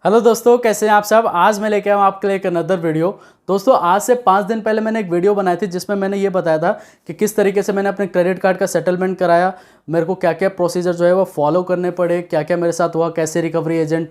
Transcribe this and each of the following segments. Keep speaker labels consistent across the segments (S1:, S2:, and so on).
S1: Hello दोस्तों, कैसे हैं आप सब। आज मैं लेके आया हूँ आपके लिए एक अनदर वीडियो। दोस्तों, आज से 5 दिन पहले मैंने एक वीडियो बनाई थी जिसमें मैंने ये बताया था कि किस तरीके से मैंने अपने क्रेडिट कार्ड का सेटलमेंट कराया, मेरे को क्या क्या प्रोसीजर जो है वो फॉलो करने पड़े, क्या क्या मेरे साथ हुआ, कैसे रिकवरी एजेंट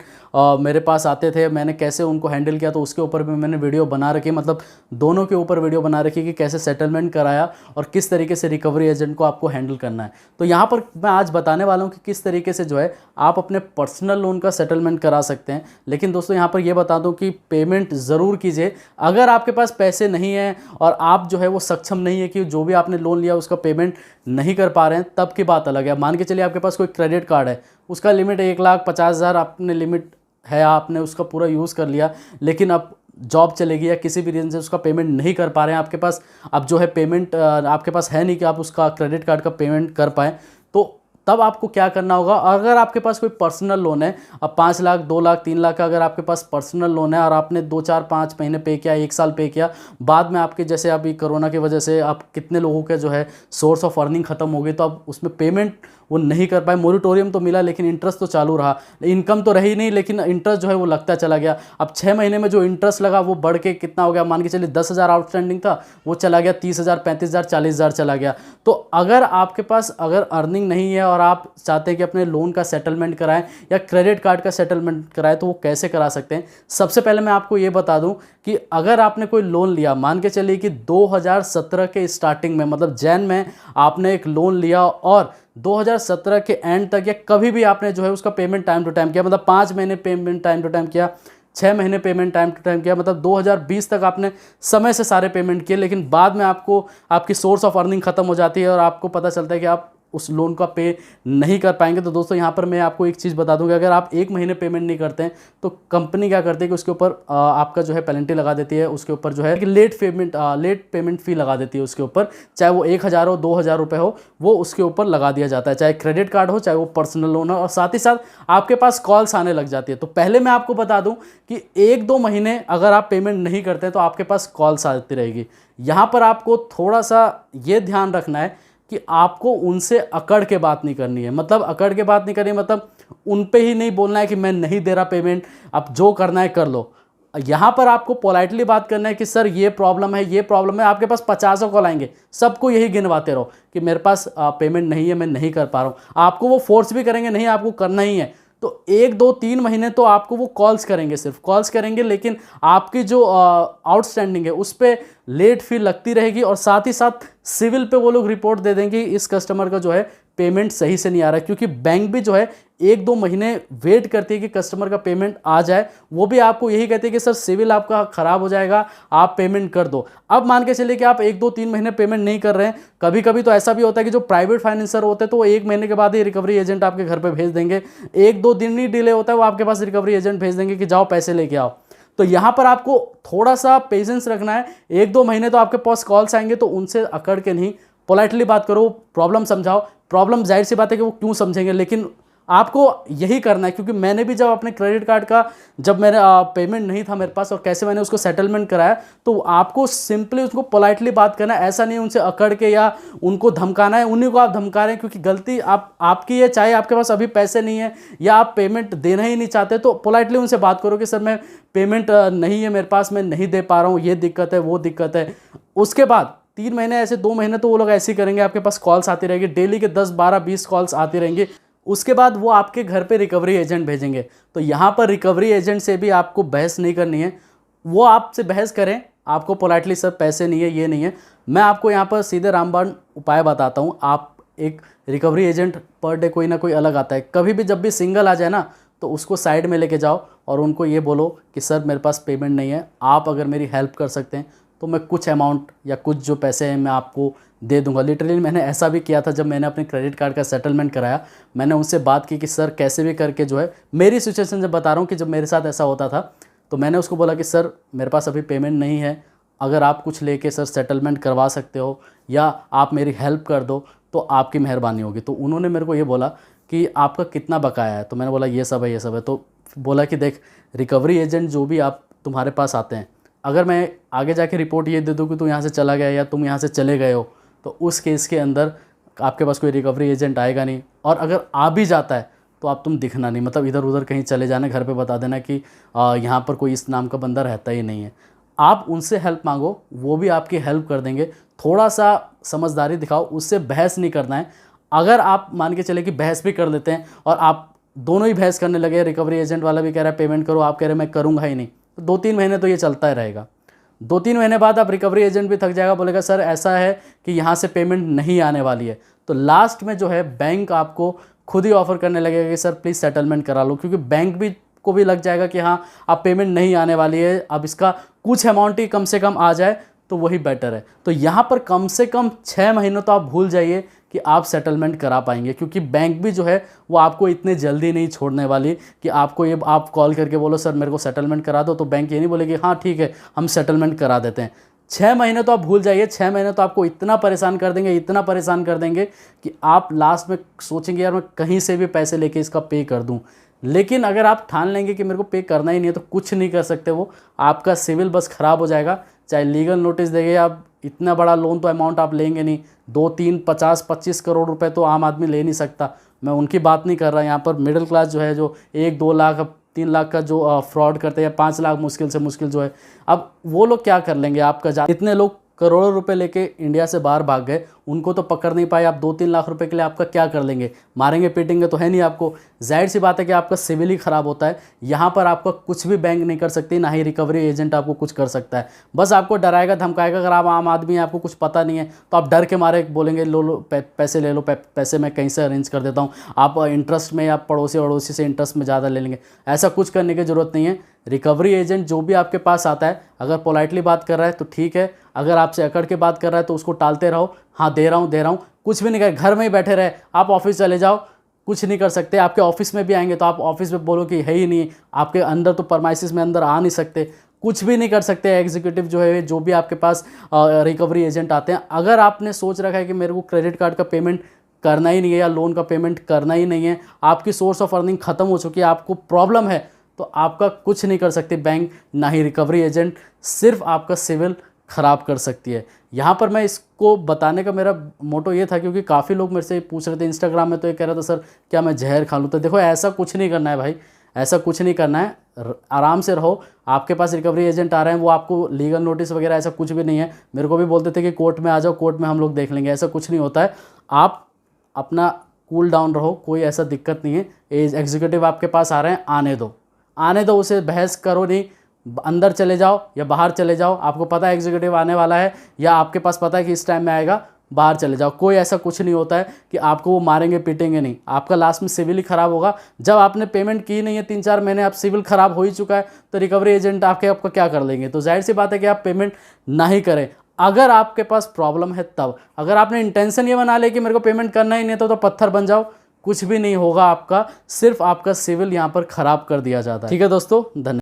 S1: मेरे पास आते थे, मैंने कैसे उनको हैंडल किया। तो उसके ऊपर भी मैंने वीडियो बना रखी, मतलब दोनों के ऊपर वीडियो बना रखी कि कैसे सेटलमेंट कराया और किस तरीके से रिकवरी एजेंट को आपको हैंडल करना है। तो यहाँ पर मैं आज बताने वाला हूँ कि किस तरीके से जो है आप अपने पर्सनल लोन का सेटलमेंट करा सकते हैं। लेकिन दोस्तों, यहाँ पर ये बता दूँ कि पेमेंट ज़रूर कीजिए। अगर आपके पास पैसे नहीं हैं और आप जो है वो सक्षम नहीं है कि जो भी आपने लोन लिया उसका पेमेंट नहीं कर पा रहे हैं, तब की बात अलग है। मान के चलिए आपके पास कोई क्रेडिट कार्ड है, उसका लिमिट 1,50,000 आपने लिमिट है, आपने उसका पूरा यूज़ कर लिया, लेकिन अब जॉब चलेगी या किसी भी रीज़न से उसका पेमेंट नहीं कर पा रहे हैं, आपके पास अब जो है पेमेंट आपके पास है नहीं कि आप उसका क्रेडिट कार्ड का पेमेंट कर पाएँ। तो तब आपको क्या करना होगा, अगर आपके पास कोई पर्सनल लोन है, अब 5 लाख 2 लाख 3 लाख का अगर आपके पास पर्सनल लोन है और आपने 2 4 5 महीने पे किया, 1 साल पे किया, बाद में आपके जैसे अभी कोरोना की वजह से आप कितने लोगों के जो है सोर्स ऑफ अर्निंग खत्म हो गई, तो अब उसमें पेमेंट वो नहीं कर पाए। मोरिटोरियम तो मिला लेकिन इंटरेस्ट तो चालू रहा, इनकम तो रही नहीं लेकिन इंटरेस्ट जो है वो लगता चला गया। अब 6 महीने में जो इंटरेस्ट लगा वो बढ़ के कितना हो गया, मान के चलिए 10,000 आउटस्टैंडिंग था, वो चला गया 30,000 35,000 40,000 चला गया। तो अगर आपके पास अगर अर्निंग नहीं है और आप चाहते हैं कि अपने लोन का सेटलमेंट कराएं या क्रेडिट कार्ड का सेटलमेंट कराएं, तो वो कैसे करा सकते हैं। सबसे पहले मैं आपको ये बता दूं कि अगर आपने कोई लोन लिया, मान के चलिए कि 2017 के स्टार्टिंग में, मतलब जैन में आपने एक लोन लिया और 2017 के एंड तक या कभी भी आपने जो है उसका पेमेंट टाइम टू टाइम किया, मतलब 5 महीने पेमेंट टाइम टू टाइम किया, 6 महीने पेमेंट टाइम टू टाइम किया, मतलब 2020 तक आपने समय से सारे पेमेंट किए, लेकिन बाद में आपको आपकी सोर्स ऑफ अर्निंग खत्म हो जाती है और आपको पता चलता है कि आप उस लोन का पे नहीं कर पाएंगे। तो दोस्तों, यहाँ पर मैं आपको एक चीज़ बता दूंगा, अगर आप 1 महीने पेमेंट नहीं करते हैं तो कंपनी क्या करती है कि उसके ऊपर आपका जो है पेनल्टी लगा देती है, उसके ऊपर जो है कि लेट पेमेंट फ़ी लगा देती है उसके ऊपर, चाहे वो 1,000 हो 2,000 रुपये हो, वो उसके ऊपर लगा दिया जाता है, चाहे क्रेडिट कार्ड हो चाहे वो पर्सनल लोन हो। और साथ ही साथ आपके पास कॉल्स आने लग जाती है। तो पहले मैं आपको बता दूं कि 1-2 महीने अगर आप पेमेंट नहीं करते तो आपके पास कॉल्स आती रहेगी। यहाँ पर आपको थोड़ा सा ये ध्यान रखना है कि आपको उनसे अकड़ के बात नहीं करनी है, मतलब अकड़ के बात नहीं करनी है, मतलब उन पे ही नहीं बोलना है कि मैं नहीं दे रहा पेमेंट, आप जो करना है कर लो। यहाँ पर आपको पोलाइटली बात करना है कि सर ये प्रॉब्लम है, ये प्रॉब्लम है। आपके पास 50 कॉल आएंगे, सबको यही गिनवाते रहो कि मेरे पास पेमेंट नहीं है, मैं नहीं कर पा रहा हूँ। आपको वो फोर्स भी करेंगे, नहीं आपको करना ही है, तो 1 2 3 महीने तो आपको वो कॉल्स करेंगे, सिर्फ कॉल्स करेंगे, लेकिन आपकी जो आउटस्टैंडिंग है उस पर लेट फी लगती रहेगी और साथ ही साथ सिविल पे वो लोग रिपोर्ट दे देंगे इस कस्टमर का जो है पेमेंट सही से नहीं आ रहा है, क्योंकि बैंक भी जो है 1-2 महीने वेट करती है कि कस्टमर का पेमेंट आ जाए। वो भी आपको यही कहते हैं कि सर सिविल आपका ख़राब हो जाएगा, आप पेमेंट कर दो। अब मान के चलिए कि आप 1-2 3 महीने पेमेंट नहीं कर रहे हैं, कभी कभी तो ऐसा भी होता है कि जो प्राइवेट फाइनेंसर होते हैं तो वो 1 महीने के बाद ही रिकवरी एजेंट आपके घर पर भेज देंगे, 1-2 दिन ही डिले होता है, वो आपके पास रिकवरी एजेंट भेज देंगे कि जाओ पैसे लेके आओ। तो यहाँ पर आपको थोड़ा सा पेशेंस रखना है। 1-2 महीने तो आपके पास कॉल्स आएंगे, तो उनसे अकड़ के नहीं, पोलाइटली बात करो, प्रॉब्लम समझाओ। प्रॉब्लम जाहिर सी बात है कि वो क्यों समझेंगे, लेकिन आपको यही करना है। क्योंकि मैंने भी जब अपने क्रेडिट कार्ड का जब मेरे पेमेंट नहीं था मेरे पास और कैसे मैंने उसको सेटलमेंट कराया, तो आपको सिंपली उसको पोलाइटली बात करना है, ऐसा नहीं उनसे अकड़ के या उनको धमकाना है। उन्हीं को आप धमका रहे हैं क्योंकि गलती आपकी है, चाहे आपके पास अभी पैसे नहीं है या आप पेमेंट देना ही नहीं चाहते, तो पोलाइटली उनसे बात करो कि सर मैं पेमेंट नहीं है मेरे पास, मैं नहीं दे पा रहा हूँ, ये दिक्कत है वो दिक्कत है। उसके बाद 3 महीने ऐसे 2 महीने तो वो लोग ऐसे ही करेंगे, आपके पास कॉल्स आती रहेगी, डेली के 10 12 20 कॉल्स आती रहेंगी। उसके बाद वो आपके घर पे रिकवरी एजेंट भेजेंगे। तो यहाँ पर रिकवरी एजेंट से भी आपको बहस नहीं करनी है, वो आपसे बहस करें, आपको पोलाइटली सर पैसे नहीं है, ये नहीं है। मैं आपको यहाँ पर सीधे रामबाण उपाय बताता हूँ। आप एक रिकवरी एजेंट पर डे कोई ना कोई अलग आता है, कभी भी जब भी सिंगल आ जाए ना तो उसको साइड में लेके जाओ और उनको ये बोलो कि सर मेरे पास पेमेंट नहीं है, आप अगर मेरी हेल्प कर सकते हैं तो मैं कुछ अमाउंट या कुछ जो पैसे हैं मैं आपको दे दूंगा। लिटरली मैंने ऐसा भी किया था जब मैंने अपने क्रेडिट कार्ड का सेटलमेंट कराया। मैंने उनसे बात की कि सर कैसे भी करके जो है, मेरी सिचुएशन जब बता रहा हूँ कि जब मेरे साथ ऐसा होता था, तो मैंने उसको बोला कि सर मेरे पास अभी पेमेंट नहीं है, अगर आप कुछ लेके सर सेटलमेंट करवा सकते हो या आप मेरी हेल्प कर दो तो आपकी मेहरबानी होगी। तो उन्होंने मेरे को ये बोला कि आपका कितना बकाया है, तो मैंने बोला ये सब है ये सब है। तो बोला कि देख, रिकवरी एजेंट जो भी आप तुम्हारे पास आते हैं, अगर मैं आगे जाके रिपोर्ट ये दे दूँ कि तू यहाँ से चला गया या तुम यहाँ से चले गए हो, तो उस केस के अंदर आपके पास कोई रिकवरी एजेंट आएगा नहीं, और अगर आ भी जाता है तो आप तुम दिखना नहीं, मतलब इधर उधर कहीं चले जाना, घर पे बता देना कि यहाँ पर कोई इस नाम का बंदा रहता ही नहीं है। आप उनसे हेल्प मांगो, वो भी आपकी हेल्प कर देंगे। थोड़ा सा समझदारी दिखाओ, उससे बहस नहीं करना है। अगर आप मान के चले कि बहस भी कर लेते हैं और आप दोनों ही बहस करने लगे, रिकवरी एजेंट वाला भी कह रहा है पेमेंट करो, आप कह रहे हैं मैं करूँगा ही नहीं, तो 2-3 महीने तो ये चलता ही रहेगा। 2-3 महीने बाद आप रिकवरी एजेंट भी थक जाएगा, बोलेगा सर ऐसा है कि यहाँ से पेमेंट नहीं आने वाली है। तो लास्ट में जो है बैंक आपको खुद ही ऑफर करने लगेगा कि सर प्लीज़ सेटलमेंट करा लो, क्योंकि बैंक भी को भी लग जाएगा कि हाँ अब पेमेंट नहीं आने वाली है, अब इसका कुछ अमाउंट ही कम से कम आ जाए तो वही बेटर है। तो यहाँ पर कम से कम 6 महीनों तो आप भूल जाइए कि आप सेटलमेंट करा पाएंगे, क्योंकि बैंक भी जो है वो आपको इतने जल्दी नहीं छोड़ने वाली कि आपको ये आप कॉल करके बोलो सर मेरे को सेटलमेंट करा दो, तो बैंक ये नहीं बोलेगी हाँ ठीक है हम सेटलमेंट करा देते हैं। 6 महीने तो आप भूल जाइए, 6 महीने तो आपको इतना परेशान कर देंगे, इतना परेशान कर देंगे कि आप लास्ट में सोचेंगे यार मैं कहीं से भी पैसे लेके इसका पे कर दूं। लेकिन अगर आप ठान लेंगे कि मेरे को पे करना ही नहीं है तो कुछ नहीं कर सकते, वो आपका सिविल बस ख़राब हो जाएगा। चाहे लीगल नोटिस देंगे, आप इतना बड़ा लोन तो अमाउंट आप लेंगे नहीं, 2-3 50-25 करोड़ रुपए तो आम आदमी ले नहीं सकता। मैं उनकी बात नहीं कर रहा, यहाँ पर मिडिल क्लास जो है जो 1-2 लाख 3 लाख का जो फ्रॉड करते हैं, या 5 लाख मुश्किल से मुश्किल जो है, अब वो लोग क्या कर लेंगे आपका। इतने लोग करोड़ों रुपए लेके इंडिया से बाहर भाग गए, उनको तो पकड़ नहीं पाए, आप 2-3 लाख रुपए के लिए आपका क्या कर लेंगे, मारेंगे पीटेंगे तो है नहीं आपको। जाहिर सी बात है कि आपका सिविल ही ख़राब होता है। यहाँ पर आपका कुछ भी बैंक नहीं कर सकती, ना ही रिकवरी एजेंट आपको कुछ कर सकता है, बस आपको डराएगा धमकाएगा। अगर आप आम आदमी हैं, आपको कुछ पता नहीं है, तो आप डर के मारे बोलेंगे लो पैसे ले लो, पैसे मैं कहीं से अरेंज कर देता हूँ, आप इंटरेस्ट में या पड़ोसी वड़ोसी से इंटरेस्ट में ज़्यादा ले लेंगे। ऐसा कुछ करने की ज़रूरत नहीं है। रिकवरी एजेंट जो भी आपके पास आता है, अगर पोलाइटली बात कर रहा है तो ठीक है, अगर आपसे अकड़ के बात कर रहा है तो उसको टालते रहो, हाँ दे रहा हूँ, कुछ भी नहीं कर, घर में ही बैठे रहे। आप ऑफिस चले जाओ, कुछ नहीं कर सकते। आपके ऑफिस में भी आएंगे तो आप ऑफिस में बोलो कि है ही नहीं, आपके अंदर तो परमाइसिस में अंदर आ नहीं सकते, कुछ भी नहीं कर सकते। एग्जीक्यूटिव जो है, जो भी आपके पास रिकवरी एजेंट आते हैं, अगर आपने सोच रखा है कि मेरे को क्रेडिट कार्ड का पेमेंट करना ही नहीं है या लोन का पेमेंट करना ही नहीं है, आपकी सोर्स ऑफ अर्निंग खत्म हो चुकी है, आपको प्रॉब्लम है, तो आपका कुछ नहीं कर सकती बैंक, ना ही रिकवरी एजेंट, सिर्फ आपका सिविल ख़राब कर सकती है। यहाँ पर मैं इसको बताने का मेरा मोटो ये था, क्योंकि काफ़ी लोग मेरे से पूछ रहे थे इंस्टाग्राम में, तो ये कह रहा था सर क्या मैं जहर खा लूँ। तो देखो ऐसा कुछ नहीं करना है भाई, ऐसा कुछ नहीं करना है, आराम से रहो। आपके पास रिकवरी एजेंट आ रहे हैं, वो आपको लीगल नोटिस वगैरह ऐसा कुछ भी नहीं है। मेरे को भी बोलते थे कि कोर्ट में आ जाओ, कोर्ट में हम लोग देख लेंगे, ऐसा कुछ नहीं होता है। आप अपना कूल डाउन रहो, कोई ऐसा दिक्कत नहीं है। एग्जीक्यूटिव आपके पास आ रहे हैं, आने दो, उसे बहस करो नहीं, अंदर चले जाओ या बाहर चले जाओ। आपको पता है एग्जीक्यूटिव आने वाला है, या आपके पास पता है कि इस टाइम में आएगा, बाहर चले जाओ। कोई ऐसा कुछ नहीं होता है कि आपको वो मारेंगे पीटेंगे नहीं, आपका लास्ट में सिविल ही ख़राब होगा। जब आपने पेमेंट की नहीं है 3-4 महीने, आप सिविल ख़राब हो ही चुका है, तो रिकवरी एजेंट आपका क्या कर लेंगे। तो जाहिर सी बात है कि आप पेमेंट ना ही करें। अगर आपके पास प्रॉब्लम है तब, अगर आपने इंटेंशन ये बना लिया कि मेरे को पेमेंट करना ही नहीं, तो पत्थर बन जाओ, कुछ भी नहीं होगा आपका, सिर्फ आपका सिविल यहाँ पर ख़राब कर दिया जाता है। ठीक है दोस्तों, धन्यवाद।